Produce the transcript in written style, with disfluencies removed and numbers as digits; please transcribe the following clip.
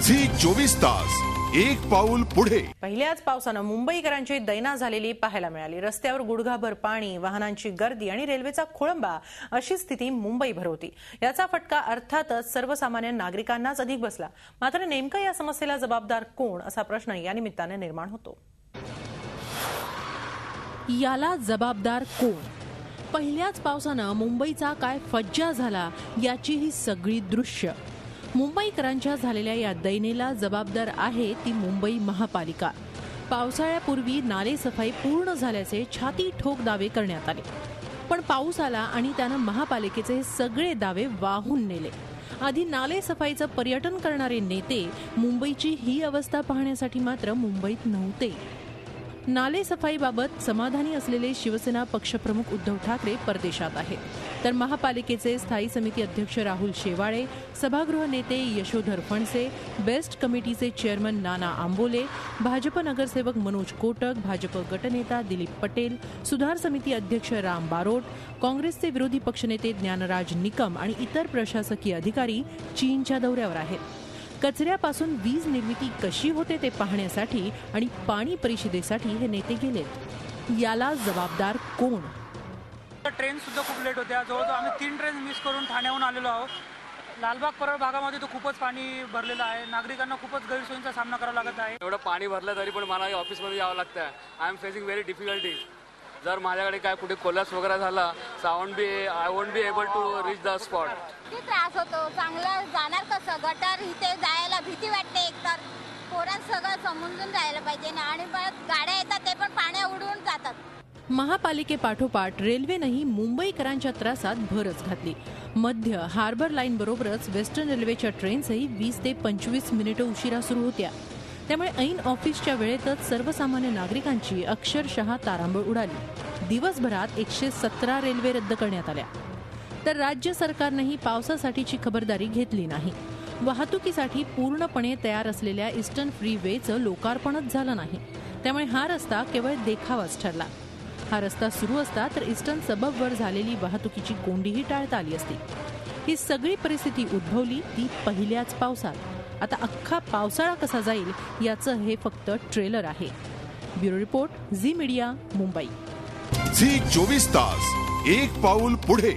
Zee 24 तास एक पाऊल पुढे। पहिल्याच पावसानं मुंबईकरांची दैना झालेली पाहायला मिळाली। रस्त्यावर गुडघाभर पाणी, वाहनांची गर्दी आणि रेल्वेचा खोळंबा अशी स्थिती मुंबईभर होती। याचा फटका अर्थातच सर्वसामान्य नागरिकांनाच अधिक बसला। मात्र नेमकं या समस्येला जबाबदार कोण असा प्रश्न या निमित्ताने निर्माण होतो। याला जबाबदार कोण? पहिल्याच पावसानं मुंबईचा काय फज्जा झाला याची ही सगळी दृश्य। मुंबईकरांच्या झालेल्या या दैनेला जबाबदार आहे ती मुंबई महापालिका। पावसाळ्यापूर्वी नालेसफाई पूर्ण झाल्याचे छाती ठोक दावे करण्यात आले, पण पाऊस आला आणि त्यानं महापालिकेचे सगळे दावे वाहून नेले। आधी नालेसफाईचं पर्यटन करणारे नेते मुंबईची ही अवस्था पाहण्यासाठी मात्र मुंबईत नव्हते। नालेसफाईबाबत समाधानी असलेले शिवसेना पक्षप्रमुख उद्धव ठाकरे परदेशात आहेत, तर महापालिकेचे स्थायी समिती अध्यक्ष राहुल शेवाळे, सभागृह नेते यशोधर फणसे, बेस्ट कमिटीचे चेअरमन नाना आंबोले, भाजप नगरसेवक मनोज कोटक, भाजप गटनेता दिलीप पटेल, सुधार समिती अध्यक्ष राम बारोट, काँग्रेसचे विरोधी पक्षनेते ज्ञानराज निकम आणि इतर प्रशासकीय अधिकारी चीनच्या दौऱ्यावर आहेत। कचऱ्यापासून वीज निर्मिती कशी होते ते पाहण्यासाठी आणि पाणी परिषदेसाठी हे नेते गेलेत। याला जबाबदार कोण? ट्रेन सुद्धा खूप लेट होत्या। जवळजवळ आम्ही 3 ट्रेन मिस करून ठाण्याहून आलेलो आहोत। लालबाग परळ भागामध्ये तो खूपच पाणी भरलेलं आहे। नागरिकांना खूपच गैरसोयींचा सामना करावा लागत आहे। एवढं पाणी भरलं तरी पण मला ऑफिसमध्ये यावं लागतं। I am facing very difficulties. जर माझ्याकडे काय कुठे कोलॅप्स वगैरे झाला I won't be able to reach the spot. किती त्रास होतो। चांगलं जाणार कसं? गटार इथे जायला भीती वाटते। एकतर पोरांना सगळं समजून जायला पाहिजे ना, आणि परत गाड्या येतात ते पण पाण्या उडून जातात। महापालिकेपाठोपाठ रेल्वेनंही मुंबईकरांच्या त्रासात भरच घातली। मध्य हार्बर लाईन बरोबरच वेस्टर्न रेल्वेच्या ट्रेन्सही 20 ते 25 मिनिटं उशिरा सुरू होत्या। त्यामुळे ऐन ऑफिसच्या वेळेतच सर्वसामान्य नागरिकांची अक्षरशः तारांबळ उडाली। दिवसभरात 117 रेल्वे रद्द करण्यात आल्या। तर राज्य सरकारनेही पावसासाठीची खबरदारी घेतली नाही। वाहतुकीसाठी पूर्णपणे तयार असलेल्या ईस्टर्न फ्रीवेचं लोकार्पणच झालं नाही। त्यामुळे हा रस्ता केवळ देखावाच ठरला। हा रस्ता सुरू असता तर ईस्टर्न सबअबवर झालेली वाहतुकीची कोंडीही टाळता आली असती। ही सगळी परिस्थिती उद्भवली ती पहिल्याच पावसात। आता अख्खा पावसाळा कसा जाईल याचं हे फक्त ट्रेलर आहे। Bureau report, Zee media, Mumbai. Zee 24 तास एक पाऊल पुढे।